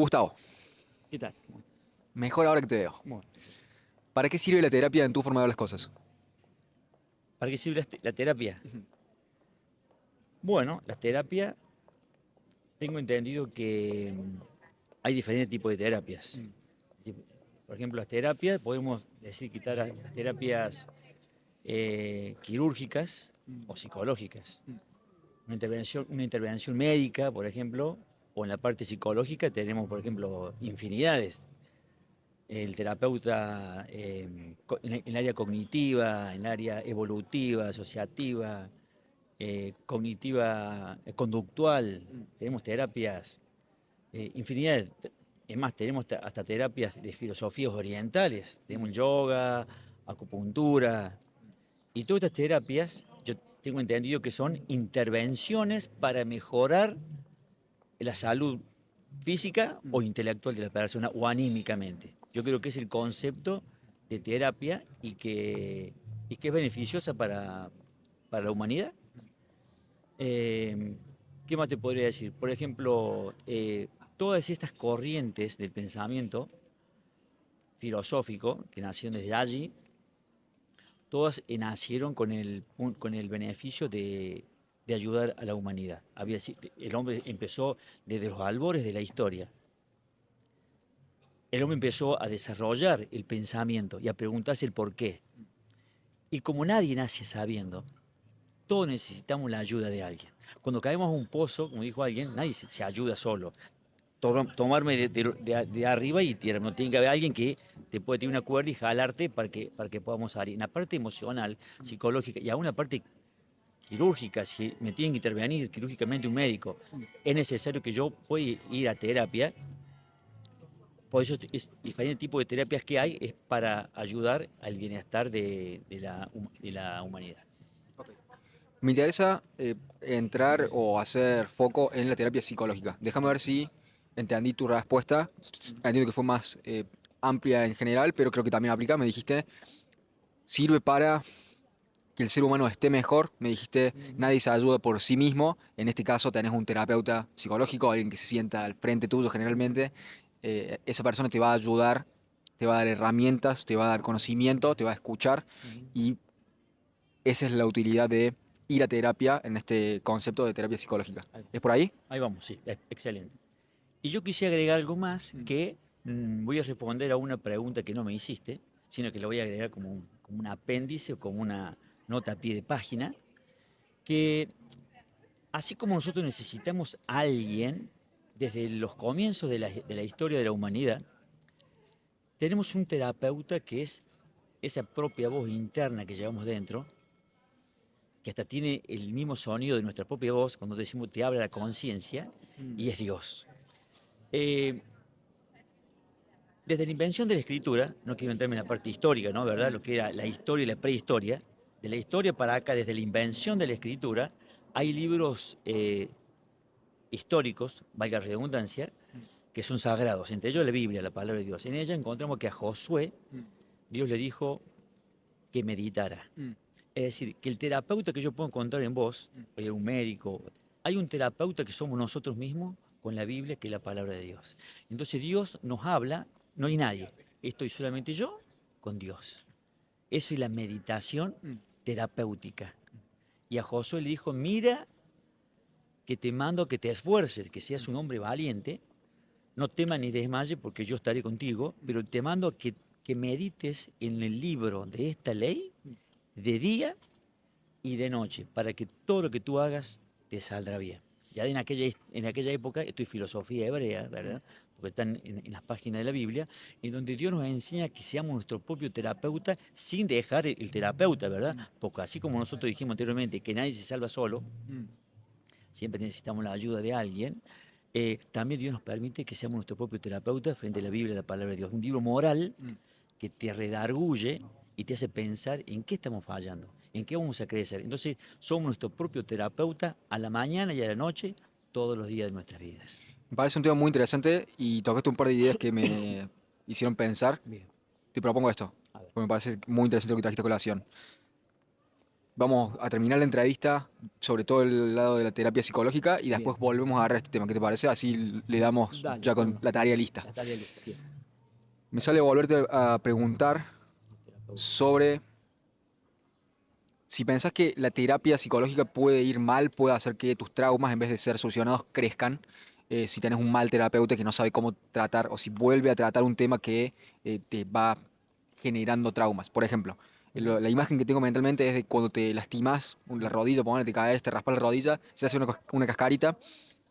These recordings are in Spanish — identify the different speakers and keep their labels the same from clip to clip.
Speaker 1: Gustavo,
Speaker 2: ¿Qué tal?
Speaker 1: mejor ahora que te veo.
Speaker 2: Bueno,
Speaker 1: ¿Para qué sirve la terapia en tu forma de ver las cosas?
Speaker 2: ¿para qué sirve la terapia? Bueno, la terapia, tengo entendido que hay diferentes tipos de terapias. Es decir, por ejemplo, las terapias, podemos decir quitar las terapias quirúrgicas o psicológicas. Una intervención médica, por ejemplo, o en la parte psicológica tenemos, por ejemplo, infinidades. El terapeuta en el área cognitiva, en el área evolutiva, asociativa, cognitiva, conductual. Tenemos terapias, infinidad. Es más, tenemos hasta terapias de filosofías orientales. Tenemos yoga, acupuntura. Y todas estas terapias, yo tengo entendido que son intervenciones para mejorar la salud física o intelectual de la persona o anímicamente. Yo creo que es el concepto de terapia y que es beneficiosa para la humanidad. Eh, ¿Qué más te podría decir? Por ejemplo, todas estas corrientes del pensamiento filosófico que nacieron desde allí, todas nacieron con el beneficio de ayudar a la humanidad. El hombre empezó desde los albores de la historia. El hombre empezó a desarrollar el pensamiento y a preguntarse el por qué. Y como nadie nace sabiendo, todos necesitamos la ayuda de alguien. Cuando caemos a un pozo, como dijo alguien, nadie se ayuda solo. Tomarme de arriba y tirarme. No tiene que haber alguien que te puede tener una cuerda y jalarte para que podamos salir. En la parte emocional, psicológica y aún en la parte quirúrgica, si me tienen que intervenir quirúrgicamente un médico, es necesario que yo pueda ir a terapia. Por eso es diferente tipo de terapias que hay es para ayudar al bienestar de la humanidad.
Speaker 1: Me interesa entrar o hacer foco en la terapia psicológica. Déjame ver si entendí tu respuesta. Entiendo que fue más amplia en general, pero creo que también aplica. Me dijiste, sirve para que el ser humano esté mejor. Me dijiste,
Speaker 2: Ujú.
Speaker 1: nadie se ayuda por sí mismo. En este caso tenés un terapeuta psicológico, alguien que se sienta al frente tuyo generalmente. Esa persona te va a ayudar, te va a dar herramientas, te va a dar conocimiento, te va a escuchar
Speaker 2: Ujú.
Speaker 1: y esa es la utilidad de ir a terapia en este concepto de terapia psicológica.
Speaker 2: Ahí,
Speaker 1: ¿Es por ahí?
Speaker 2: ahí vamos, sí, excelente. Y yo quisiera agregar algo más que voy a responder a una pregunta que no me hiciste, sino que lo voy a agregar como un apéndice o como una nota a pie de página, que así como nosotros necesitamos a alguien desde los comienzos de la historia de la humanidad, tenemos un terapeuta que es esa propia voz interna que llevamos dentro, que hasta tiene el mismo sonido de nuestra propia voz cuando decimos te habla la conciencia, y es Dios. Eh, Desde la invención de la escritura, no quiero entrarme en la parte histórica, ¿no? ¿Verdad? Lo que era la historia y la prehistoria, de la historia para acá, desde la invención de la escritura, hay libros históricos, valga la redundancia, que son sagrados, entre ellos la Biblia, la palabra de Dios. En ella encontramos que a Josué Dios le dijo que meditara. Es decir, que el terapeuta que yo puedo encontrar en vos, un médico, hay un terapeuta que somos nosotros mismos con la Biblia, que es la palabra de Dios. Entonces Dios nos habla, no hay nadie, estoy solamente yo con Dios. Eso es la meditación terapéutica. Y a Josué le dijo, mira que te mando que te esfuerces, que seas un hombre valiente, no temas ni desmayes porque yo estaré contigo, pero te mando que medites en el libro de esta ley de día y de noche, para que todo lo que tú hagas te saldrá bien. Ya en aquella época, esto es filosofía hebrea, ¿verdad? Porque están en las páginas de la Biblia, en donde Dios nos enseña que seamos nuestro propio terapeuta sin dejar el terapeuta, ¿verdad? Porque así como nosotros dijimos anteriormente que nadie se salva solo, siempre necesitamos la ayuda de alguien. También Dios nos permite que seamos nuestro propio terapeuta frente a la Biblia y la palabra de Dios. Un libro moral que te redarguye y te hace pensar en qué estamos fallando, en qué vamos a crecer. Entonces, somos nuestro propio terapeuta a la mañana y a la noche, todos los días de nuestras vidas.
Speaker 1: Me parece un tema muy interesante y tocaste un par de ideas que me hicieron pensar.
Speaker 2: Bien,
Speaker 1: Te propongo esto,
Speaker 2: a ver.
Speaker 1: porque me parece muy interesante lo que trajiste a colación. vamos a terminar la entrevista sobre todo el lado de la terapia psicológica y
Speaker 2: Bien,
Speaker 1: después volvemos a agarrar este tema. ¿Qué te parece? Así le damos
Speaker 2: dale,
Speaker 1: ya con
Speaker 2: bueno,
Speaker 1: la tarea lista.
Speaker 2: la tarea lista. Bien,
Speaker 1: Me sale volverte a preguntar
Speaker 2: terapeuta.
Speaker 1: sobre si pensás que la terapia psicológica puede ir mal, puede hacer que tus traumas, en vez de ser solucionados, crezcan. Si tenés un mal terapeuta que no sabe cómo tratar, o si vuelve a tratar un tema que te va generando traumas. Por ejemplo,
Speaker 2: Ujú.
Speaker 1: la imagen que tengo mentalmente es de cuando te lastimas la rodilla, ponele, te caes, te raspas la rodilla, se hace una cascarita.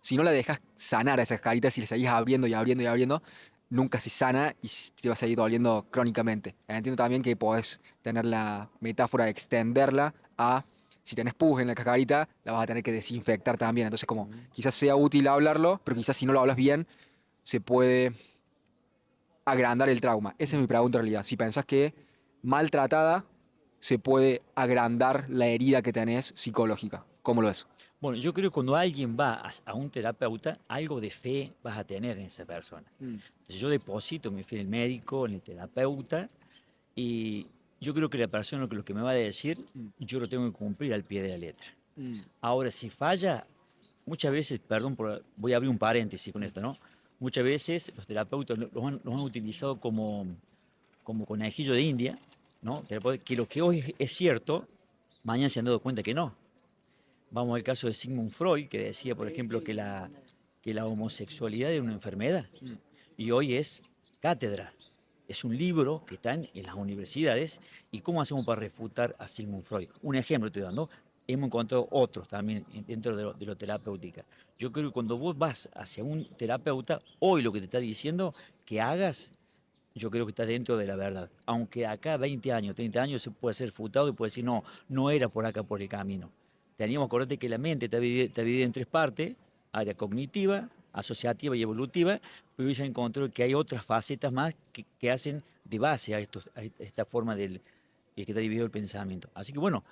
Speaker 1: Si no la dejas sanar a esa cascarita, si le seguís abriendo y abriendo y abriendo, nunca se sana y te va a seguir doliendo crónicamente. Entiendo también que podés tener la metáfora de extenderla a, si tenés pus en la cascarita, la vas a tener que desinfectar también. Entonces, como
Speaker 2: Ujú.
Speaker 1: quizás sea útil hablarlo, pero quizás si no lo hablas bien, se puede agrandar el trauma. Esa es mi pregunta en realidad. Si pensás que maltratada se puede agrandar la herida que tenés psicológica. ¿Cómo lo es?
Speaker 2: Bueno, yo creo que cuando alguien va a un terapeuta, algo de fe vas a tener en esa persona.
Speaker 1: Mm,
Speaker 2: Entonces yo deposito mi fe en el médico, en el terapeuta, y yo creo que la persona que lo que me va a decir,
Speaker 1: mm,
Speaker 2: yo lo tengo que cumplir al pie de la letra.
Speaker 1: mm,
Speaker 2: Ahora, si falla, muchas veces, perdón, voy a abrir un paréntesis con
Speaker 1: mm,
Speaker 2: esto, ¿no? Muchas veces los terapeutas los han utilizado como conejillo de India, ¿no? Que lo que hoy es cierto, mañana se han dado cuenta que no. Vamos al caso de Sigmund Freud, que decía, por ejemplo, que la homosexualidad era una enfermedad
Speaker 1: mm.
Speaker 2: y hoy es cátedra. Es un libro que está en las universidades. ¿Y cómo hacemos para refutar a Sigmund Freud? Un ejemplo estoy dando. Hemos encontrado otros también dentro de lo terapéutica. Yo creo que cuando vos vas hacia un terapeuta, hoy lo que te está diciendo que hagas, yo creo que está dentro de la verdad. Aunque acá 20 años, 30 años se puede ser refutado y puede decir, no, no era por acá por el camino. Teníamos que acordarte que la mente está dividida en tres partes: área cognitiva, asociativa y evolutiva, pero hoy se encontró que hay otras facetas más que hacen de base a esta forma que está dividido el pensamiento. Así que bueno,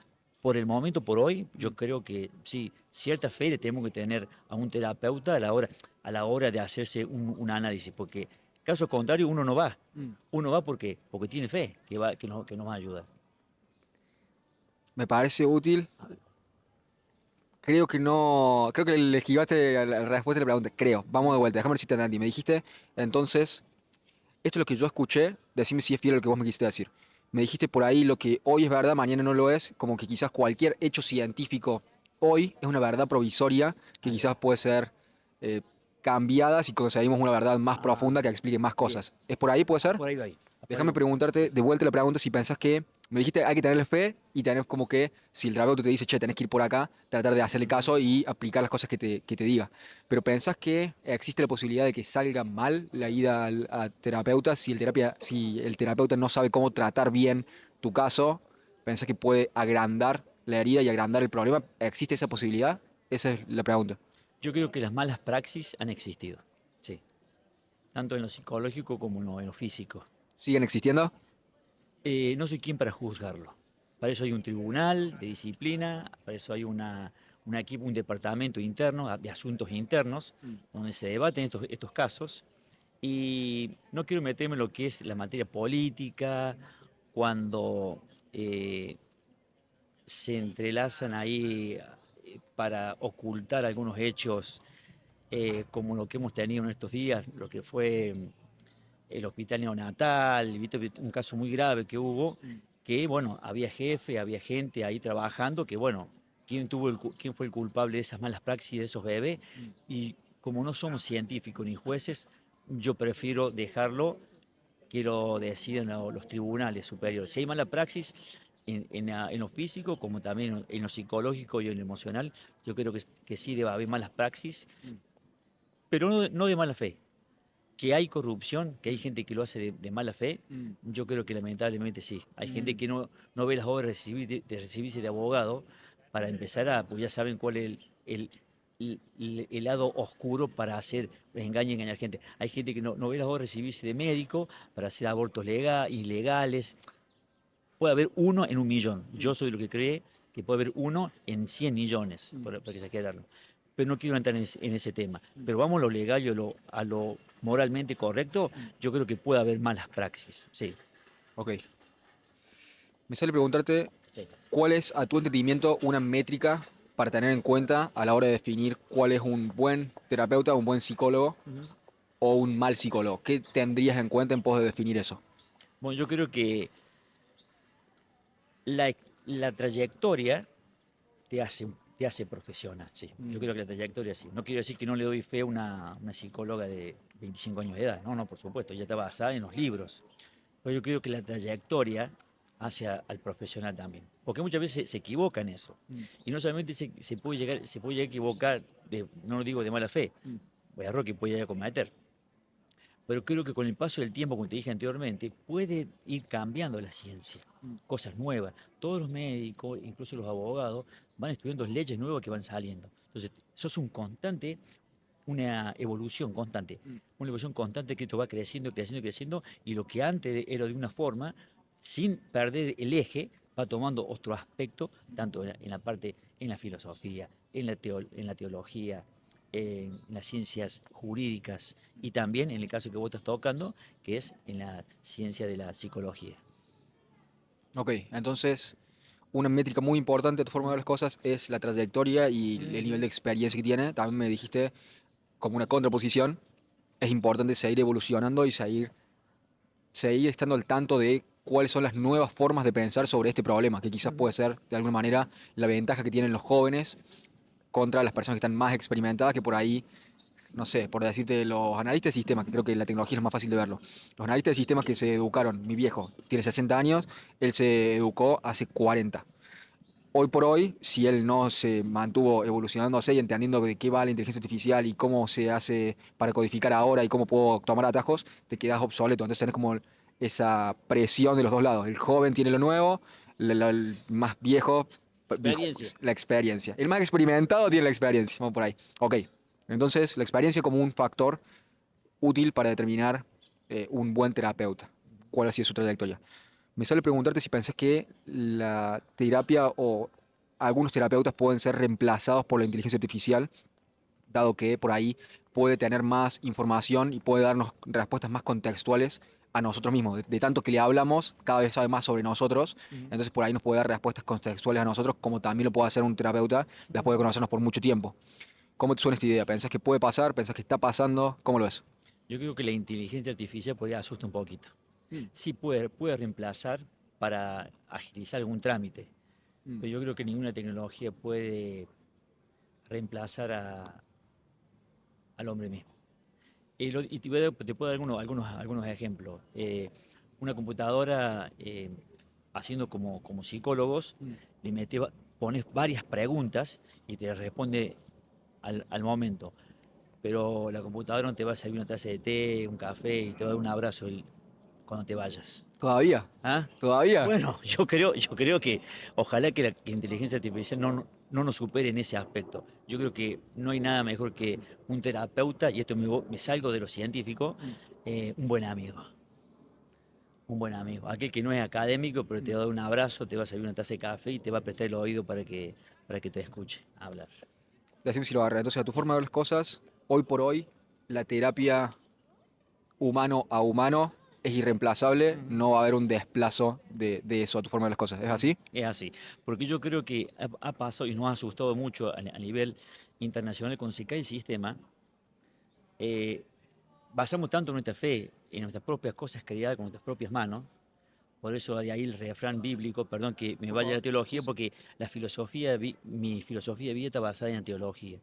Speaker 2: por el momento, por hoy, yo creo que sí, cierta fe le tenemos que tener a un terapeuta a la hora de hacerse un análisis, porque caso contrario uno no va.
Speaker 1: Mm.
Speaker 2: Uno va porque tiene fe que nos va a ayudar.
Speaker 1: Me parece útil. Creo que no. Creo que le esquivaste a la respuesta de la pregunta. Creo. Vamos de vuelta. Déjame ver si te entendí. Me dijiste, entonces, esto es lo que yo escuché. Decime si es fiel a lo que vos me quisiste decir. Me dijiste por ahí lo que hoy es verdad, mañana no lo es. Como que quizás cualquier hecho científico hoy es una verdad provisoria que
Speaker 2: Ahí
Speaker 1: quizás
Speaker 2: va.
Speaker 1: puede ser eh, cambiada si conseguimos una verdad más
Speaker 2: Ah,
Speaker 1: profunda que explique más
Speaker 2: bien.
Speaker 1: cosas. ¿Es por ahí, puede ser?
Speaker 2: Por ahí va ahí. Por ahí
Speaker 1: Déjame
Speaker 2: vamos.
Speaker 1: preguntarte de vuelta la pregunta si pensás que, me dijiste, hay que tenerle fe y tener como que, si el terapeuta te dice, che, tenés que ir por acá, tratar de hacerle
Speaker 2: Ujú.
Speaker 1: caso y aplicar las cosas que te diga. Pero pensás que existe la posibilidad de que salga mal la ida a terapeuta si el terapeuta no sabe cómo tratar bien tu caso, pensás que puede agrandar la herida y agrandar el problema. ¿Existe esa posibilidad? Esa es la pregunta.
Speaker 2: Yo creo que las malas praxis han existido, sí, tanto en lo psicológico como en lo físico.
Speaker 1: ¿Siguen existiendo?
Speaker 2: No soy quien para juzgarlo. Para eso hay un tribunal de disciplina, para eso hay un equipo, un departamento interno de asuntos internos,
Speaker 1: Mm,
Speaker 2: donde se debaten estos casos. Y no quiero meterme en lo que es la materia política, cuando eh, se entrelazan ahí para ocultar algunos hechos, como lo que hemos tenido en estos días, lo que fue el hospital neonatal, ¿viste? Un caso muy grave que hubo,
Speaker 1: mm,
Speaker 2: que bueno, había jefe, había gente ahí trabajando, que bueno, quién fue el culpable de esas malas praxis de esos bebés?
Speaker 1: mm,
Speaker 2: Y como no somos científicos ni jueces, yo prefiero dejarlo que lo decidan los tribunales superiores. Si hay mala praxis en lo físico, como también en lo psicológico y en lo emocional, yo creo que sí debe haber malas praxis,
Speaker 1: mm,
Speaker 2: pero no de mala fe. Que hay corrupción, que hay
Speaker 1: mm,
Speaker 2: gente que lo hace de mala fe,
Speaker 1: mm,
Speaker 2: yo creo que lamentablemente sí. Hay gente
Speaker 1: mm,
Speaker 2: que no ve las obras de recibirse de abogado para empezar pues ya saben cuál es el lado oscuro para hacer engañar gente. Hay gente que no ve las obras de recibirse de médico para hacer abortos ilegales. Puede haber uno en un millón.
Speaker 1: mm,
Speaker 2: Yo soy de lo que cree que puede haber uno en 100 millones,
Speaker 1: mm,
Speaker 2: para que se quede largo. Pero no quiero entrar en ese tema.
Speaker 1: mm,
Speaker 2: Pero vamos a lo legal y a lo moralmente correcto.
Speaker 1: mm.
Speaker 2: Yo creo que puede haber malas praxis. Sí,
Speaker 1: Ok. Me sale preguntarte
Speaker 2: sí.
Speaker 1: ¿cuál es, a tu entendimiento, una métrica para tener en cuenta a la hora de definir cuál es un buen terapeuta, un buen psicólogo
Speaker 2: Ujú.
Speaker 1: o un mal psicólogo? ¿Qué tendrías en cuenta en pos de definir eso?
Speaker 2: Bueno, yo creo que la trayectoria te hace profesional, sí. Yo
Speaker 1: Mm,
Speaker 2: creo que la trayectoria sí. No quiero decir que no le doy fe a una psicóloga de 25 años de edad. No, no, por supuesto, ella está basada en los libros. Pero yo creo que la trayectoria hace al profesional también. Porque muchas veces se equivoca en eso.
Speaker 1: mm,
Speaker 2: Y no solamente se puede llegar a equivocar, no lo digo de mala fe,
Speaker 1: mm,
Speaker 2: error que puede llegar a cometer. Pero creo que con el paso del tiempo, como te dije anteriormente, puede ir cambiando la ciencia,
Speaker 1: mm,
Speaker 2: cosas nuevas. Todos los médicos, incluso los abogados, van estudiando leyes nuevas que van saliendo. Entonces, eso es un constante,
Speaker 1: mm.
Speaker 2: una evolución constante que esto va creciendo, creciendo, creciendo, y lo que antes era de una forma, sin perder el eje, va tomando otro aspecto, tanto en la parte, en la filosofía, en la teología, en las ciencias jurídicas y también en el caso que vos estás tocando, que es en la ciencia de la psicología.
Speaker 1: Ok, entonces una métrica muy importante de tu forma de ver las cosas es la trayectoria y el nivel
Speaker 2: Ujú.
Speaker 1: de experiencia que tiene. También me dijiste, como una contraposición, es importante seguir evolucionando y seguir estando al tanto de cuáles son las nuevas formas de pensar sobre este problema, que quizás
Speaker 2: Ujú.
Speaker 1: puede ser de alguna manera la ventaja que tienen los jóvenes contra las personas que están más experimentadas, que por ahí, no sé, por decirte, los analistas de sistemas, que creo que la tecnología es más fácil de verlo. Los analistas de sistemas que se educaron, mi viejo tiene 60 años, él se educó hace 40. Hoy por hoy, si él no se mantuvo evolucionándose y entendiendo de qué va la inteligencia artificial y cómo se hace para codificar ahora y cómo puedo tomar atajos, te quedas obsoleto. Entonces tenés como esa presión de los dos lados. El joven tiene lo nuevo, el más viejo dijo
Speaker 2: Experiencia.
Speaker 1: la experiencia. El más experimentado tiene la experiencia. Vamos por ahí. Ok. Entonces, la experiencia como un factor útil para determinar un buen terapeuta. ¿Cuál ha sido su trayectoria? Me sale preguntarte si pensás que la terapia o algunos terapeutas pueden ser reemplazados por la inteligencia artificial, dado que por ahí puede tener más información y puede darnos respuestas más contextuales a nosotros mismos. De tanto que le hablamos, cada vez sabe más sobre nosotros,
Speaker 2: Ujú.
Speaker 1: entonces por ahí nos puede dar respuestas contextuales a nosotros, como también lo puede hacer un terapeuta, después de conocernos por mucho tiempo. ¿Cómo te suena esta idea? ¿Pensás que puede pasar? ¿Pensás que está pasando? ¿Cómo lo ves?
Speaker 2: Yo creo que la inteligencia artificial podría asustar un poquito.
Speaker 1: Mm,
Speaker 2: Sí puede reemplazar para agilizar algún trámite,
Speaker 1: mm,
Speaker 2: pero yo creo que ninguna tecnología puede reemplazar al hombre mismo. Y te puedo dar algunos ejemplos. Una computadora, haciendo como psicólogos,
Speaker 1: mm.
Speaker 2: le pones varias preguntas y te responde al momento. Pero la computadora no te va a servir una taza de té, un café y te va a dar un abrazo cuando te vayas.
Speaker 1: ¿Todavía?
Speaker 2: ¿Ah?
Speaker 1: ¿Todavía?
Speaker 2: Bueno, yo creo que ojalá que la inteligencia artificial no nos supere en ese aspecto. Yo creo que no hay nada mejor que un terapeuta, y esto me salgo de lo científico,
Speaker 1: Mm,
Speaker 2: un buen amigo. Un buen amigo. Aquel que no es académico, pero te
Speaker 1: mm.
Speaker 2: va a dar un abrazo, te va a servir una taza de café y te va a prestar el oído para que te escuche hablar.
Speaker 1: Decime si lo agarré. Entonces, a tu forma de ver las cosas, hoy por hoy, la terapia humano a humano es irreemplazable.
Speaker 2: Ujú.
Speaker 1: No va a haber un desplazo de eso a tu forma de ver las cosas. ¿Es así?
Speaker 2: Es así, porque yo creo que ha pasado y nos ha asustado mucho a nivel internacional cuando se cae el sistema. eh, Basamos tanto nuestra fe en nuestras propias cosas creadas con nuestras propias manos. Por eso de ahí el refrán bíblico, perdón que me
Speaker 1: Por
Speaker 2: vaya a
Speaker 1: favor.
Speaker 2: la teología,
Speaker 1: Sí, sí.
Speaker 2: porque mi filosofía de vida está basada en la teología.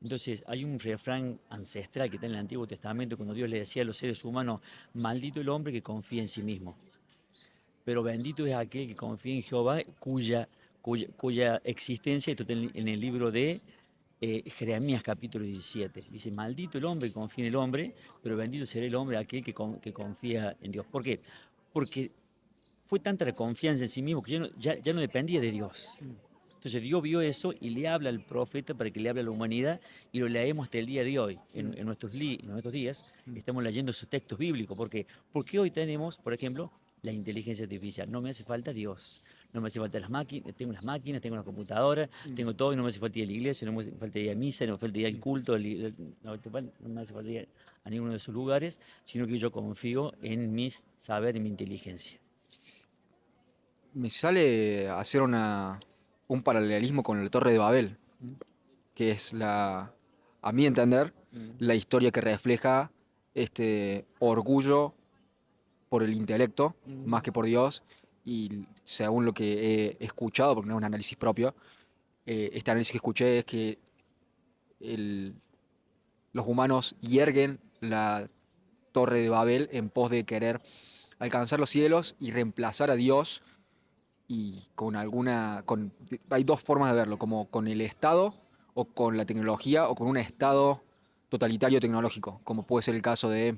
Speaker 2: Entonces, hay un refrán ancestral que está en el Antiguo Testamento cuando Dios le decía a los seres humanos: maldito el hombre que confía en sí mismo, pero bendito es aquel que confía en Jehová, cuya existencia, esto está en el libro de Jeremías capítulo 17. Dice: maldito el hombre que confía en el hombre, pero bendito será el hombre aquel que confía en Dios. ¿Por qué? Porque fue tanta la confianza en sí mismo que ya no dependía de Dios.
Speaker 1: Mm,
Speaker 2: Entonces Dios vio eso y le habla al profeta para que le hable a la humanidad, y lo leemos hasta el día de hoy.
Speaker 1: mm,
Speaker 2: En nuestros días
Speaker 1: mm.
Speaker 2: estamos leyendo esos textos bíblicos. Porque hoy tenemos, por ejemplo, la inteligencia artificial. No me hace falta Dios, no me hace falta las máquinas, tengo una computadora,
Speaker 1: Mm.
Speaker 2: tengo todo, y no me hace falta ir a la iglesia, no me hace falta ir a misa, no me hace falta ir al culto, no me hace falta ir a ninguno de esos lugares, sino que yo confío en mis saber y mi inteligencia.
Speaker 1: Me sale hacer un paralelismo con la Torre de Babel,
Speaker 2: Mm,
Speaker 1: que es a mi entender,
Speaker 2: mm,
Speaker 1: la historia que refleja este orgullo por el intelecto
Speaker 2: mm,
Speaker 1: más que por Dios. Y según lo que he escuchado, porque no es un análisis propio, este análisis que escuché es que el- los humanos yerguen la Torre de Babel en pos de querer alcanzar los cielos y reemplazar a Dios y hay dos formas de verlo, como con el Estado o con la tecnología o con un Estado totalitario tecnológico, como puede ser el caso de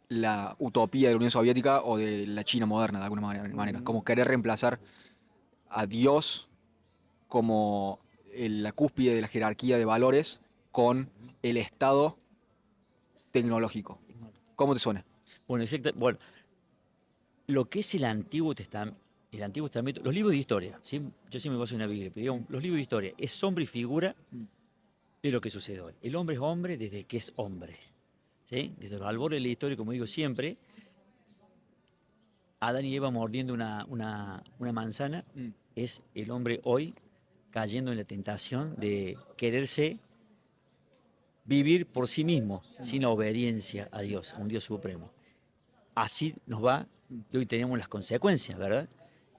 Speaker 1: la utopía de la Unión Soviética o de la China moderna, de alguna manera,
Speaker 2: mm.
Speaker 1: como querer reemplazar a Dios como la cúspide de la jerarquía de valores con el Estado tecnológico. ¿Cómo te suena?
Speaker 2: Bueno, bueno, lo que es el Antiguo Testamento, los libros de historia, ¿sí? Yo sí me baso en la Biblia, pero digamos, los libros de historia es sombra y figura de lo que sucede hoy. El hombre es hombre desde que es hombre, ¿sí? Desde los albores de la historia, como digo siempre, Adán y Eva mordiendo una manzana,
Speaker 1: Mm,
Speaker 2: es el hombre hoy cayendo en la tentación de quererse vivir por sí mismo, sin la obediencia a Dios, a un Dios supremo. Así nos va y hoy tenemos las consecuencias, ¿verdad?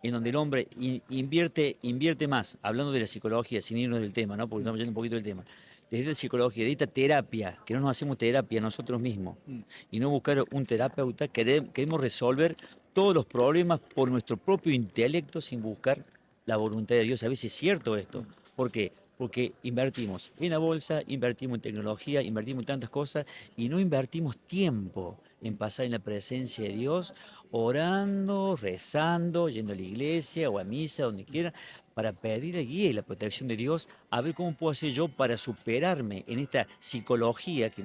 Speaker 2: En donde el hombre invierte más, hablando de la psicología, sin irnos del tema, ¿no? Porque
Speaker 1: mm,
Speaker 2: estamos yendo un poquito del tema. Desde la psicología, de esta terapia, que no nos hacemos terapia nosotros mismos,
Speaker 1: mm.
Speaker 2: y no buscar un terapeuta, queremos resolver todos los problemas por nuestro propio intelecto sin buscar la voluntad de Dios. A veces es cierto esto. ¿Por qué? Porque invertimos en la bolsa, invertimos en tecnología, invertimos en tantas cosas y no invertimos tiempo en pasar en la presencia de Dios, orando, rezando, yendo a la iglesia o a misa, donde quiera, para pedir la guía y la protección de Dios, a ver cómo puedo hacer yo para superarme en esta psicología que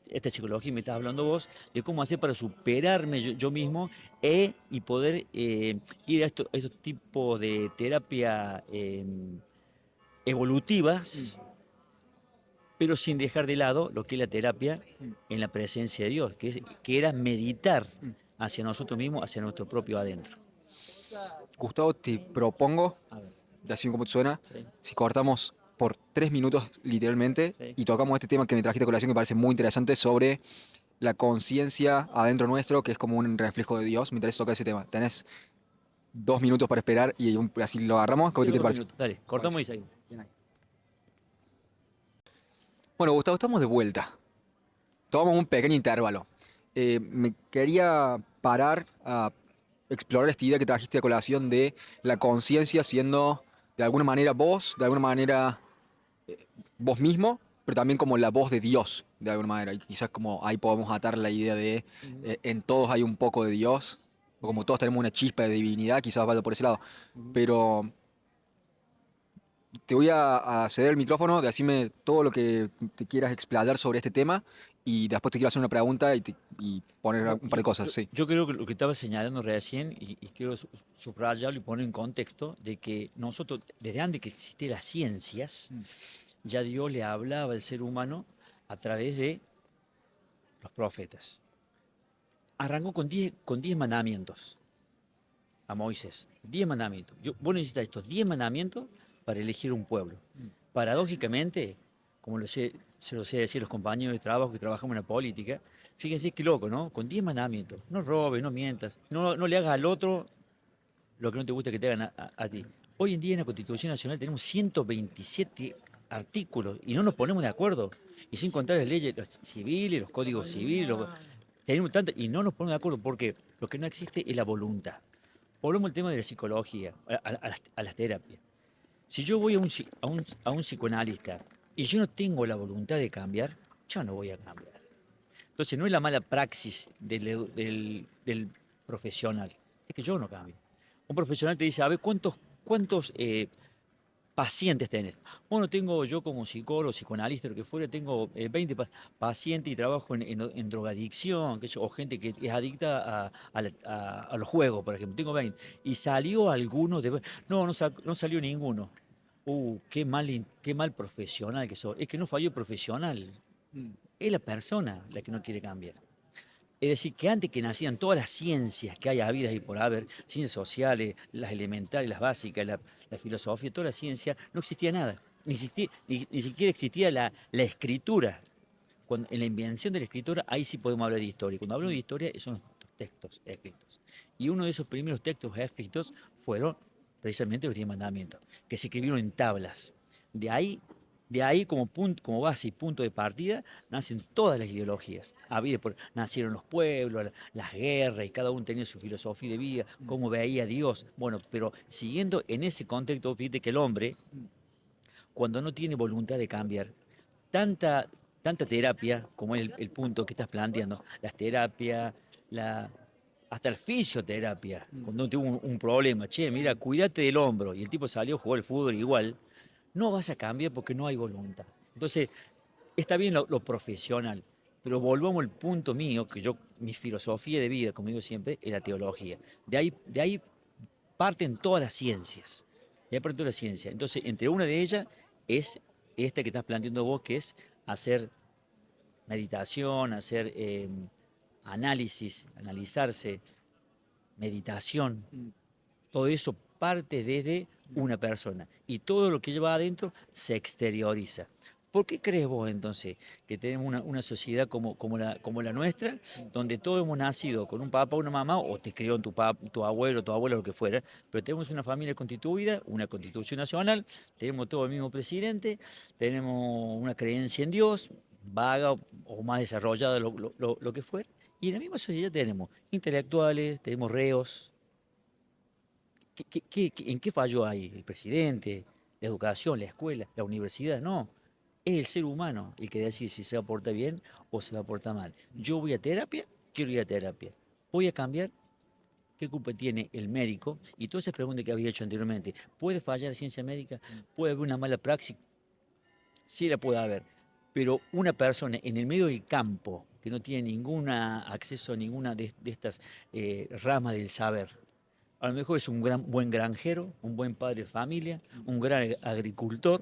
Speaker 2: esta psicología me estás hablando vos, de cómo hacer para superarme yo mismo y poder ir a estos tipos de terapia evolutivas, pero sin dejar de lado lo que es la terapia en la presencia de Dios, que era meditar hacia nosotros mismos, hacia nuestro propio adentro.
Speaker 1: Gustavo, te propongo,
Speaker 2: A ver,
Speaker 1: así como te suena,
Speaker 2: sí,
Speaker 1: si cortamos por 3 minutos literalmente
Speaker 2: sí.
Speaker 1: y tocamos este tema que me trajiste a colación que me parece muy interesante sobre la conciencia adentro nuestro, que es como un reflejo de Dios. Me interesa tocar ese tema. Tenés 2 minutos para esperar y así lo agarramos. ¿Qué
Speaker 2: Tengo
Speaker 1: te
Speaker 2: dos
Speaker 1: parece?
Speaker 2: minutos, dale, cortamos
Speaker 1: Buenísimo.
Speaker 2: y seguimos.
Speaker 1: Bien ahí. Bueno, Gustavo, estamos de vuelta. Tomamos un pequeño intervalo. Me quería parar a explorar esta idea que trajiste a colación de la conciencia siendo de alguna manera vos, de alguna manera vos mismo, pero también como la voz de Dios, de alguna manera. Y quizás como ahí podemos atar la idea de
Speaker 2: Ujú,
Speaker 1: en todos hay un poco de Dios, o como todos tenemos una chispa de divinidad, quizás vaya por ese lado.
Speaker 2: ujú.
Speaker 1: Pero te voy a ceder el micrófono, decime todo lo que te quieras explayar sobre este tema y después te quiero hacer una pregunta y poner
Speaker 2: Bueno,
Speaker 1: un par de cosas, sí.
Speaker 2: yo creo que lo que estaba señalando recién, y quiero subrayarlo y poner en contexto, de que nosotros, desde antes que existían las ciencias,
Speaker 1: Mm,
Speaker 2: ya Dios le hablaba al ser humano a través de los profetas. Arrancó con 10 mandamientos a Moisés. 10 mandamientos. Vos necesitas estos 10 mandamientos para elegir un pueblo.
Speaker 1: mm,
Speaker 2: Paradójicamente, como se lo sé decir a los compañeros de trabajo que trabajamos en la política, fíjense qué loco, ¿no? Con 10 mandamientos. No robes, no mientas, no le hagas al otro lo que no te gusta que te hagan a ti. Hoy en día en la Constitución Nacional tenemos 127 artículos y no nos ponemos de acuerdo. Y sin contar las leyes civiles, los códigos civiles, tenemos tantas y no nos ponemos de acuerdo porque lo que no existe es la voluntad. Volvemos al tema de la psicología, a las terapias. Si yo voy a un psicoanalista y yo no tengo la voluntad de cambiar, yo no voy a cambiar. Entonces no es la mala praxis del profesional, es que yo no cambio. Un profesional te dice, a ver, ¿cuántos pacientes tenés? Bueno, tengo yo como psicólogo, psicoanalista, lo que fuera, tengo 20 pacientes y trabajo en drogadicción, o gente que es adicta a los juegos, por ejemplo. Tengo 20. Y salió alguno de... No, no salió ninguno. Qué mal profesional que sos. Es que no falló el profesional,
Speaker 1: mm.
Speaker 2: es la persona la que no quiere cambiar. Es decir, que antes que nacían todas las ciencias que hay habidas y por haber, ciencias sociales, las elementales, las básicas, la filosofía, toda la ciencia, no existía nada. Ni siquiera existía la escritura. En la invención de la escritura, ahí sí podemos hablar de historia. Cuando hablo de historia, son los textos escritos. Y uno de esos primeros textos escritos fueron precisamente los 10 mandamientos, que se escribieron en tablas. De ahí, de ahí como base y punto de partida, nacen todas las ideologías. Nacieron los pueblos, las guerras, y cada uno tenía su filosofía de vida, cómo veía a Dios. Bueno, pero siguiendo en ese contexto, fíjate que el hombre, cuando no tiene voluntad de cambiar, tanta, tanta terapia, como el punto que estás planteando, las terapias, la, hasta el fisioterapia, cuando uno tuvo un problema, che, mira, cuídate del hombro, y el tipo salió a jugar al fútbol igual, no vas a cambiar porque no hay voluntad. Entonces, está bien lo profesional, pero volvamos al punto mío, mi filosofía de vida, como digo siempre, es la teología. De ahí parten todas las ciencias. De ahí parten todas las ciencias. Entonces, entre una de ellas es esta que estás planteando vos, que es hacer meditación, hacer análisis, analizarse, meditación. Todo eso parte desde una persona y todo lo que lleva adentro se exterioriza. ¿Por qué crees vos entonces que tenemos una sociedad como la nuestra, donde todos hemos nacido con un papá, una mamá, o te crió tu abuelo, tu abuela, lo que fuera, pero tenemos una familia constituida, una constitución nacional, tenemos todo el mismo presidente, tenemos una creencia en Dios, vaga o más desarrollada, lo que fuera, y en la misma sociedad tenemos intelectuales, tenemos reos. ¿En qué falló ahí? ¿El presidente? ¿La educación? ¿La escuela? ¿La universidad? No. Es el ser humano el que decide si se va a portar bien o se va a portar mal. Yo voy a terapia, quiero ir a terapia. Voy a cambiar, ¿qué culpa tiene el médico? Y todas esas preguntas que había hecho anteriormente. ¿Puede fallar la ciencia médica? ¿Puede haber una mala praxis? Sí la puede haber. Pero una persona en el medio del campo que no tiene ningún acceso a ninguna de estas ramas del saber, a lo mejor es un buen granjero, un buen padre de familia, un gran agricultor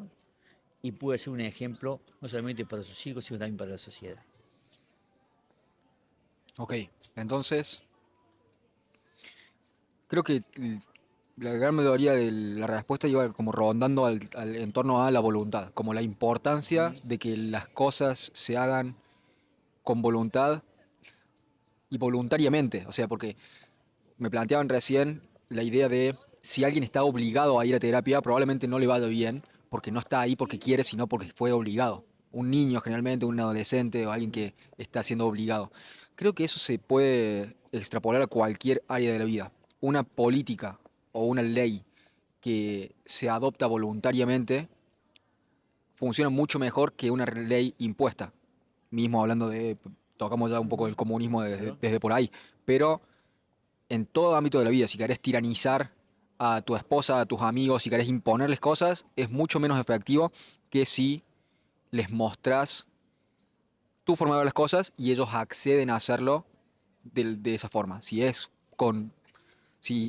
Speaker 2: y puede ser un ejemplo no solamente para sus hijos, sino también para la sociedad.
Speaker 1: Ok, entonces creo que la gran mayoría de la respuesta iba como rondando en torno a la voluntad, como la importancia de que las cosas se hagan con voluntad y voluntariamente. O sea, porque me planteaban recién la idea de si alguien está obligado a ir a terapia, probablemente no le vaya bien, porque no está ahí porque quiere, sino porque fue obligado. Un niño generalmente, un adolescente o alguien que está siendo obligado. Creo que eso se puede extrapolar a cualquier área de la vida. Una política o una ley que se adopta voluntariamente funciona mucho mejor que una ley impuesta. Mismo hablando de, tocamos ya un poco del comunismo
Speaker 2: Claro.
Speaker 1: desde por ahí, pero en todo ámbito de la vida, si querés tiranizar a tu esposa, a tus amigos, si querés imponerles cosas, es mucho menos efectivo que si les mostrás tu forma de ver las cosas y ellos acceden a hacerlo de esa forma. Si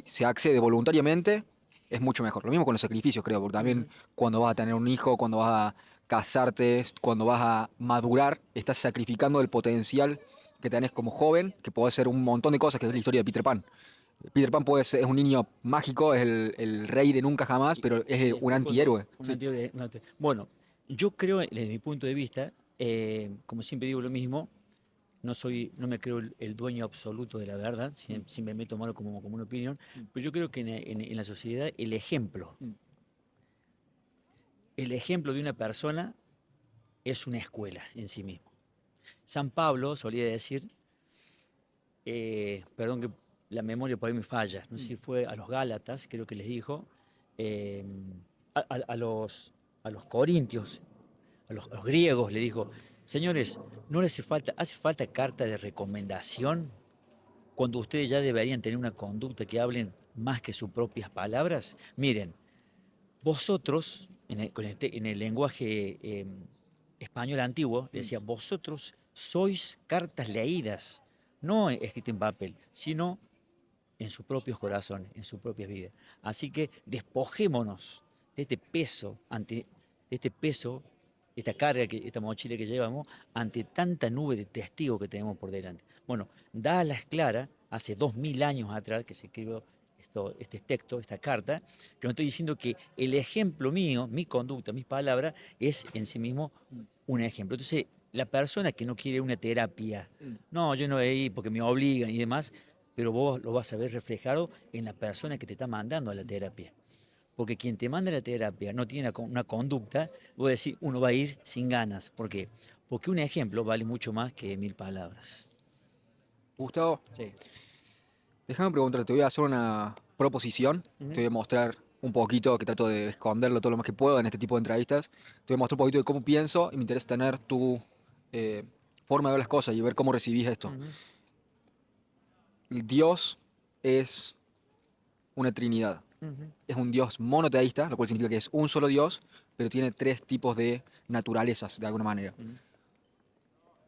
Speaker 1: se accede voluntariamente, es mucho mejor. Lo mismo con los sacrificios, creo, porque también cuando vas a tener un hijo, cuando vas a casarte, cuando vas a madurar, estás sacrificando el potencial que tenés como joven, que puede ser un montón de cosas, que es la historia de Peter Pan. Peter Pan es un niño mágico, es el rey de nunca jamás,
Speaker 2: Y,
Speaker 1: pero es
Speaker 2: y
Speaker 1: un
Speaker 2: después cuando
Speaker 1: antihéroe.
Speaker 2: un
Speaker 1: Sí.
Speaker 2: antiguo bueno, yo creo, desde mi punto de vista, como siempre digo lo mismo, no me creo el dueño absoluto de la verdad, siempre me tomo como una opinión, pero yo creo que en la sociedad el ejemplo de una persona es una escuela en sí mismo. San Pablo solía decir, perdón que la memoria por ahí me falla, no sé si fue a los Gálatas, creo que les dijo, eh, a los corintios, a los griegos, le dijo, señores, ¿no les hace falta carta de recomendación cuando ustedes ya deberían tener una conducta que hablen más que sus propias palabras? Miren, vosotros, en el lenguaje español antiguo, decía, vosotros sois cartas leídas, no escritas en papel, sino en sus propios corazones, en sus propias vidas. Así que despojémonos de este peso esta carga, esta mochila que llevamos, ante tanta nube de testigos que tenemos por delante. Bueno, dadas las claras, hace 2000 años atrás que se escribió este texto, esta carta, yo me estoy diciendo que el ejemplo mío, mi conducta, mis palabras, es en sí mismo un ejemplo. Entonces, la persona que no quiere una terapia, no, yo no voy a ir porque me obligan y demás, pero vos lo vas a ver reflejado en la persona que te está mandando a la terapia. Porque quien te manda a la terapia no tiene una conducta, voy a decir, uno va a ir sin ganas. ¿Por qué? Porque un ejemplo vale mucho más que 1000 palabras.
Speaker 1: Gustavo,
Speaker 2: Sí.
Speaker 1: déjame preguntarte, te voy a hacer una proposición, te
Speaker 2: Ujú,
Speaker 1: voy a mostrar un poquito, que trato de esconderlo todo lo más que puedo en este tipo de entrevistas, te voy a mostrar un poquito de cómo pienso y me interesa tener tu eh, forma de ver las cosas y ver cómo recibís esto.
Speaker 2: ujú,
Speaker 1: Dios es una trinidad.
Speaker 2: ujú,
Speaker 1: Es un Dios monoteísta, lo cual significa que es un solo Dios, pero tiene tres tipos de naturalezas, de alguna manera.
Speaker 2: ujú,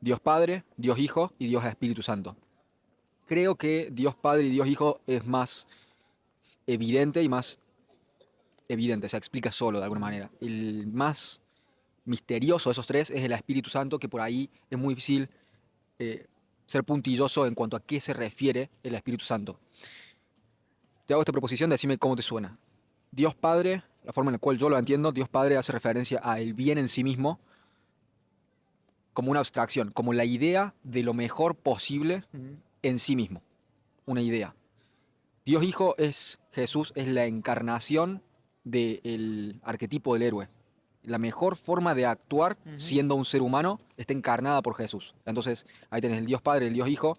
Speaker 1: Dios Padre, Dios Hijo y Dios Espíritu Santo. Creo que Dios Padre y Dios Hijo es más evidente y más evidente, se explica solo de alguna
Speaker 2: ujú,
Speaker 1: manera. El más misterioso de esos tres es el Espíritu Santo, que por ahí es muy difícil eh, ser puntilloso en cuanto a qué se refiere el Espíritu Santo. Te hago esta proposición, decime cómo te suena. Dios Padre, la forma en la cual yo lo entiendo, Dios Padre hace referencia a el bien en sí mismo como una abstracción, como la idea de lo mejor posible
Speaker 2: ujú,
Speaker 1: en sí mismo, una idea. Dios Hijo es Jesús, es la encarnación del arquetipo del héroe. La mejor forma de actuar
Speaker 2: ujú.
Speaker 1: siendo un ser humano está encarnada por Jesús. Entonces, ahí tenés el Dios Padre, el Dios Hijo,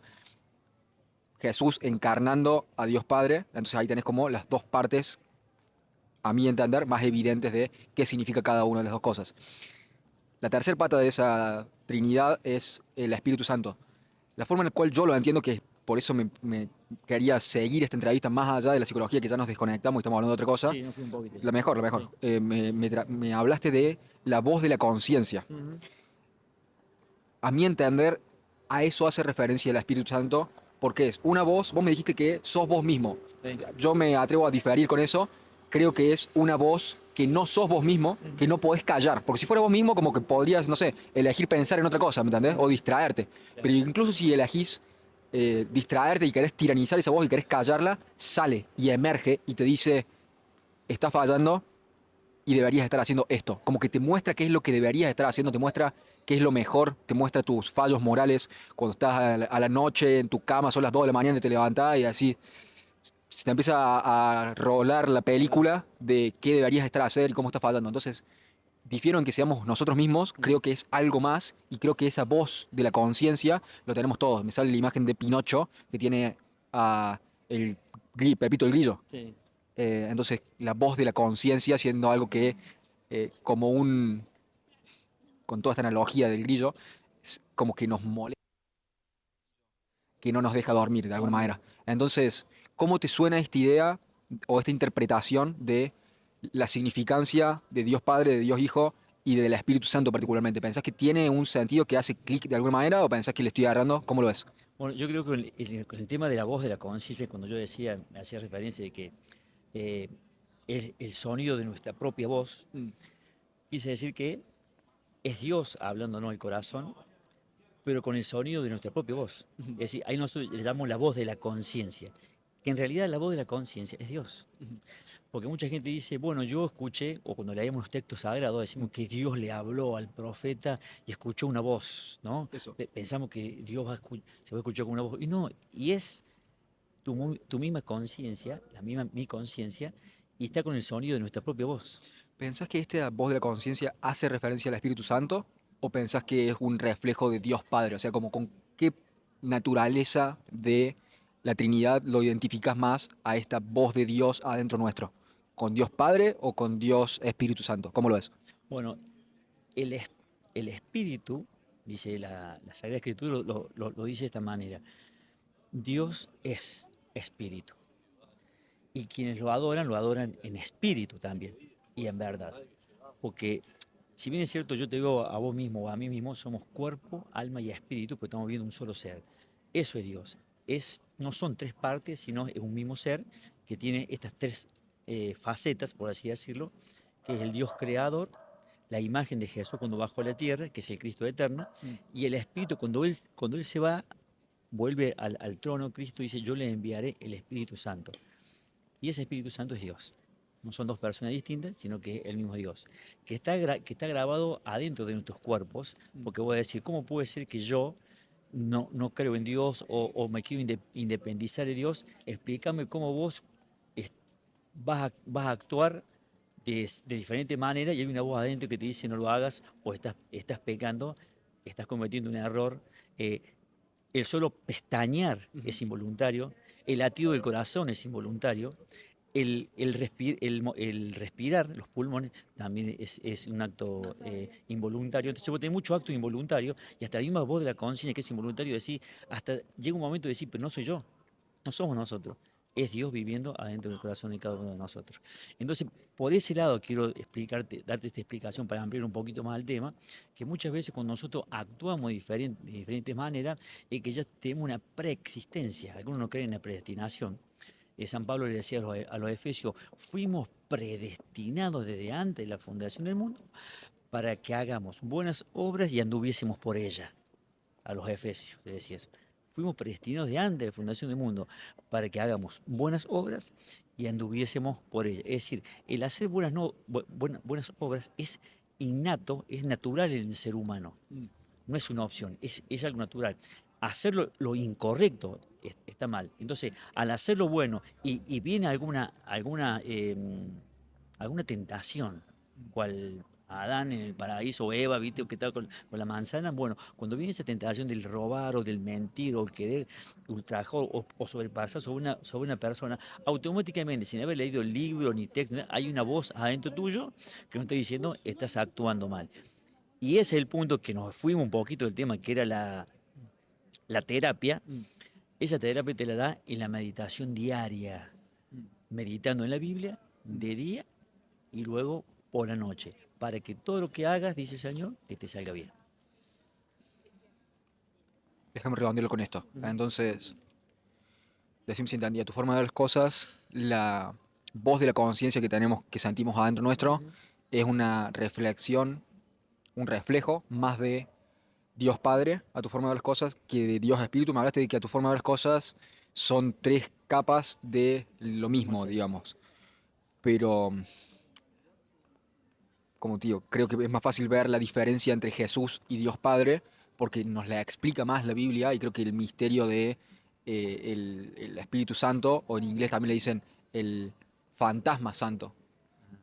Speaker 1: Jesús encarnando a Dios Padre. Entonces ahí tenés como las dos partes, a mi entender, más evidentes de qué significa cada una de las dos cosas. La tercera pata de esa Trinidad es el Espíritu Santo. La forma en la cual yo lo entiendo, que por eso me quería seguir esta entrevista más allá de la psicología, que ya nos desconectamos y estamos hablando de otra cosa.
Speaker 2: Sí, no fui un poquito
Speaker 1: La
Speaker 2: ya.
Speaker 1: mejor, la mejor.
Speaker 2: Sí.
Speaker 1: Me hablaste de la voz de la conciencia.
Speaker 2: Ujú,
Speaker 1: A mi entender, a eso hace referencia el Espíritu Santo, porque es una voz, vos me dijiste que sos vos mismo.
Speaker 2: sí.
Speaker 1: Yo me atrevo a diferir con eso. Creo que es una voz que no sos vos mismo, que
Speaker 2: Ujú,
Speaker 1: no podés callar. Porque si fuera vos mismo, como que podrías, no sé, elegir pensar en otra cosa, ¿me entendés? O
Speaker 2: ujú,
Speaker 1: distraerte. Pero
Speaker 2: claro.
Speaker 1: incluso si elegís distraerte y querés tiranizar esa voz y querés callarla, sale y emerge y te dice, estás fallando y deberías estar haciendo esto. Como que te muestra qué es lo que deberías estar haciendo, te muestra qué es lo mejor, te muestra tus fallos morales cuando estás a la noche en tu cama, son las 2 de la mañana y te levantás y así se te empieza a rolar la película de qué deberías estar haciendo y cómo estás fallando. Entonces, difiero en que seamos nosotros mismos, creo
Speaker 2: Ujú,
Speaker 1: que es algo más y creo que esa voz de la conciencia lo tenemos todos. Me sale la imagen de Pinocho que tiene a Pepito el Grillo.
Speaker 2: sí.
Speaker 1: Entonces, la voz de la conciencia siendo algo que, como un, con toda esta analogía del grillo, es como que nos molesta, que no nos deja dormir de alguna
Speaker 2: Dormir.
Speaker 1: manera. Entonces, ¿cómo te suena esta idea o esta interpretación de la significancia de Dios Padre, de Dios Hijo y del Espíritu Santo particularmente? ¿Pensás que tiene un sentido que hace clic de alguna manera o pensás que le estoy agarrando? ¿Cómo lo ves?
Speaker 2: Bueno, yo creo que con el tema de la voz de la conciencia, cuando yo decía, me hacía referencia de que eh, el sonido de nuestra propia voz,
Speaker 1: Mm,
Speaker 2: quise decir que es Dios hablándonos al corazón, pero con el sonido de nuestra propia voz.
Speaker 1: ujú,
Speaker 2: Es decir, ahí nosotros le llamamos la voz de la conciencia, que en realidad la voz de la conciencia es Dios.
Speaker 1: ujú,
Speaker 2: Porque mucha gente dice, bueno, yo escuché, o cuando leemos los textos sagrados,
Speaker 1: mm.
Speaker 2: decimos que Dios le habló al profeta y escuchó una voz, ¿no?
Speaker 1: Eso.
Speaker 2: Pensamos que Dios se va a escuchar con una voz. Y no, y es tu misma conciencia, la misma mi conciencia, y está con el sonido de nuestra propia voz.
Speaker 1: ¿Pensás que esta voz de la conciencia hace referencia al Espíritu Santo? ¿O pensás que es un reflejo de Dios Padre? O sea, como con qué naturaleza de la Trinidad lo identificas más a esta voz de Dios adentro nuestro. ¿Con Dios Padre o con Dios Espíritu Santo? ¿Cómo lo es?
Speaker 2: Bueno, el, es- el espíritu, dice la Sagrada Escritura, lo dice de esta manera. Dios es espíritu. Y quienes lo adoran en espíritu también y en verdad. Porque si bien es cierto, yo te digo a vos mismo o a mí mismo, somos cuerpo, alma y espíritu, porque estamos viendo un solo ser. Eso es Dios. No son tres partes, sino es un mismo ser que tiene estas tres facetas, por así decirlo, que es el Dios creador, la imagen de Jesús cuando bajó a la tierra, que es el Cristo eterno,
Speaker 1: Mm.
Speaker 2: y el Espíritu cuando él se va, vuelve al trono, Cristo dice, yo le enviaré el Espíritu Santo. Y ese Espíritu Santo es Dios. No son dos personas distintas, sino que es el mismo Dios, que está grabado adentro de nuestros cuerpos, porque voy a decir, ¿cómo puede ser que yo no creo en Dios o me quiero independizar de Dios? Explícame cómo vos es- vas a actuar de diferente manera y hay una voz adentro que te dice no lo hagas o estás pecando, estás cometiendo un error. eh, el solo pestañear
Speaker 1: Ujú.
Speaker 2: es involuntario, el latido del corazón es involuntario, el respirar, los pulmones, también es un acto involuntario. Entonces vos tenés muchos actos involuntarios y hasta la misma voz de la conciencia que es involuntario, decir, hasta llega un momento de decir, pero no soy yo, no somos nosotros. Es Dios viviendo adentro del corazón de cada uno de nosotros. Entonces, por ese lado quiero darte esta explicación para ampliar un poquito más el tema, que muchas veces cuando nosotros actuamos de diferentes maneras, es que ya tenemos una preexistencia. Algunos no creen en la predestinación. San Pablo le decía a los efesios, fuimos predestinados desde antes de la fundación del mundo para que hagamos buenas obras y anduviésemos por ellas. A los efesios le decía eso. Fuimos predestinados de antes de la fundación del mundo para que hagamos buenas obras y anduviésemos por ellas. Es decir, el hacer buenas obras es innato, es natural en el ser humano.
Speaker 1: Mm.
Speaker 2: No es una opción, es algo natural. Hacerlo lo incorrecto está mal. Entonces, al hacerlo bueno y viene alguna tentación, cual Adán en el paraíso o Eva, ¿viste? ¿Qué tal con la manzana? Bueno, cuando viene esa tentación del robar o del mentir o el querer ultrajar o sobrepasar sobre una persona, automáticamente, sin haber leído el libro ni texto, hay una voz adentro tuyo que nos está diciendo, estás actuando mal. Y ese es el punto que nos fuimos un poquito del tema, que era la terapia.
Speaker 1: Mm.
Speaker 2: Esa terapia te la da en la meditación diaria,
Speaker 1: Mm.
Speaker 2: meditando en la Biblia
Speaker 1: Mm.
Speaker 2: de día y luego por la noche, para que todo lo que hagas, dice el Señor, que te salga bien.
Speaker 1: Déjame redondearlo con esto.
Speaker 2: Ujú,
Speaker 1: Entonces, decime si entendía, tu forma de ver las cosas, la voz de la conciencia que tenemos, que sentimos adentro nuestro,
Speaker 2: ujú.
Speaker 1: es una reflexión, un reflejo más de Dios Padre a tu forma de ver las cosas que de Dios Espíritu. Me hablaste de que a tu forma de ver las cosas son tres capas de lo
Speaker 2: Mismo
Speaker 1: mismo,
Speaker 2: ser.
Speaker 1: digamos. Pero, como tío, creo que es más fácil ver la diferencia entre Jesús y Dios Padre porque nos la explica más la Biblia y creo que el misterio de el Espíritu Santo, o en inglés también le dicen el fantasma santo,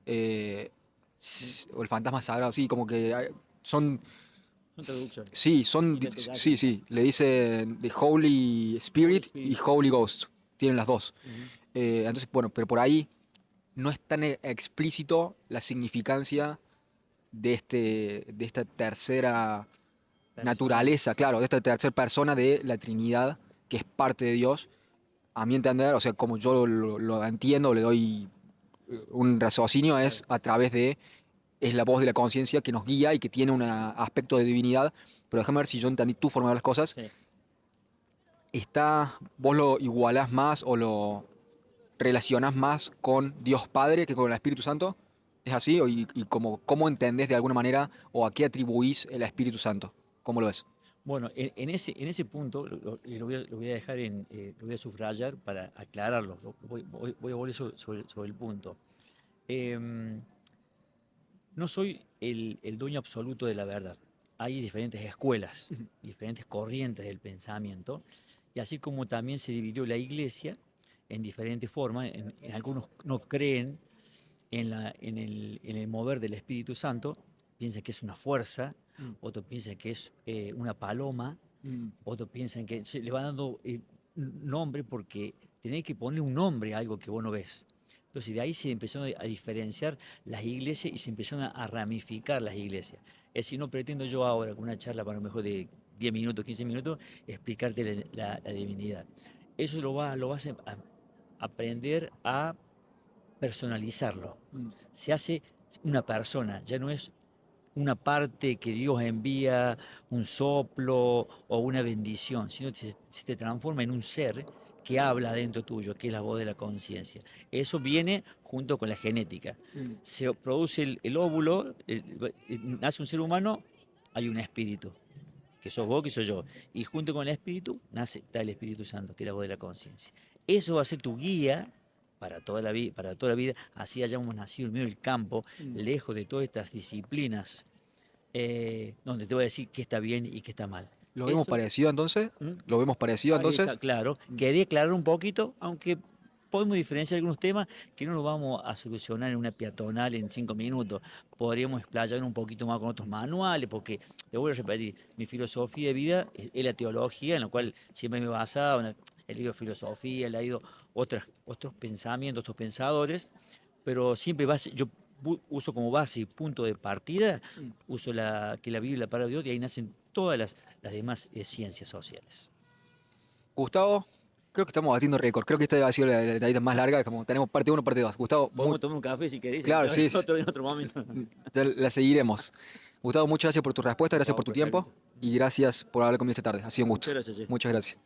Speaker 1: eh, o el fantasma sagrado, sí, como que son,
Speaker 2: Son traducciones.
Speaker 1: sí, son, sí,
Speaker 2: Interpretaciones.
Speaker 1: sí, le dicen The Holy
Speaker 2: Holy
Speaker 1: Spirit y
Speaker 2: Spirit.
Speaker 1: Holy Ghost, tienen las dos.
Speaker 2: Ujú.
Speaker 1: Entonces, bueno, pero por ahí no es tan explícito la significancia de esta tercera
Speaker 2: Persona.
Speaker 1: naturaleza, claro, de esta tercera persona de la Trinidad, que es parte de Dios, a mi entender, o sea, como yo lo entiendo, le doy un raciocinio, es
Speaker 2: Claro.
Speaker 1: a través de, es la voz de la conciencia que nos guía y que tiene un aspecto de divinidad, pero déjame ver si yo entendí tu forma de ver las cosas,
Speaker 2: Sí.
Speaker 1: vos lo igualás más o lo relacionás más con Dios Padre que con el Espíritu Santo. ¿Es así? Y cómo entendés de alguna manera o a qué atribuís el Espíritu Santo? ¿Cómo lo ves?
Speaker 2: Bueno, en ese punto lo voy a dejar lo voy a subrayar para aclararlo. Voy a volver sobre el punto. Em, no soy el dueño absoluto de la verdad. Hay diferentes escuelas,
Speaker 1: Ujú.
Speaker 2: diferentes corrientes del pensamiento, y así como también se dividió la iglesia en diferentes formas, en algunos no creen en el mover del Espíritu Santo, piensan que es una fuerza,
Speaker 1: Mm.
Speaker 2: otros piensan que es una paloma,
Speaker 1: Mm.
Speaker 2: otros piensan que le va dando nombre porque tenés que poner un nombre a algo que vos no ves. Entonces de ahí se empezaron a diferenciar las iglesias y se empezaron a ramificar las iglesias. Es decir, no pretendo yo ahora con una charla para lo mejor de 10 minutos, 15 minutos, explicarte la divinidad. Eso lo vas a aprender a personalizarlo.
Speaker 1: Mm.
Speaker 2: Se hace una persona, ya no es una parte que Dios envía, un soplo o una bendición, sino que se te transforma en un ser que habla dentro tuyo, que es la voz de la conciencia. Eso viene junto con la genética. Se produce el óvulo, nace un ser humano, hay un espíritu, que sos vos, que soy yo. Y junto con el espíritu está el Espíritu Santo, que es la voz de la conciencia. Eso va a ser tu guía para toda la vida. Así hayamos nacido en medio del campo, lejos de todas estas disciplinas, donde te voy a decir qué está bien y qué está mal.
Speaker 1: ¿Lo vemos
Speaker 2: Eso,
Speaker 1: parecido entonces?
Speaker 2: ¿Mm?
Speaker 1: ¿Lo vemos parecido
Speaker 2: Ahí
Speaker 1: entonces?
Speaker 2: está, claro. Quería aclarar un poquito, aunque podemos diferenciar algunos temas que no los vamos a solucionar en una peatonal en 5 minutos. Podríamos explayar un poquito más con otros manuales, porque, te voy a repetir, mi filosofía de vida es la teología, en la cual siempre me he basado, he leído filosofía, he leído otros pensamientos, otros pensadores, pero siempre yo uso como base y punto de partida, uso que la Biblia, la palabra de Dios, y ahí nacen todas las demás ciencias sociales.
Speaker 1: Gustavo, creo que estamos batiendo récord. Creo que esta ha sido la entrevista más larga, como tenemos parte uno, parte 2. Gustavo,
Speaker 2: Podemos tomar un café si querés,
Speaker 1: claro, sí,
Speaker 2: en otro momento.
Speaker 1: ya la seguiremos. Gustavo, muchas gracias por tu respuesta,
Speaker 2: Por
Speaker 1: gracias
Speaker 2: favor,
Speaker 1: por tu
Speaker 2: perfecto.
Speaker 1: tiempo y gracias por hablar conmigo esta tarde. Ha sido un gusto.
Speaker 2: Muchas gracias, Che.
Speaker 1: Muchas gracias.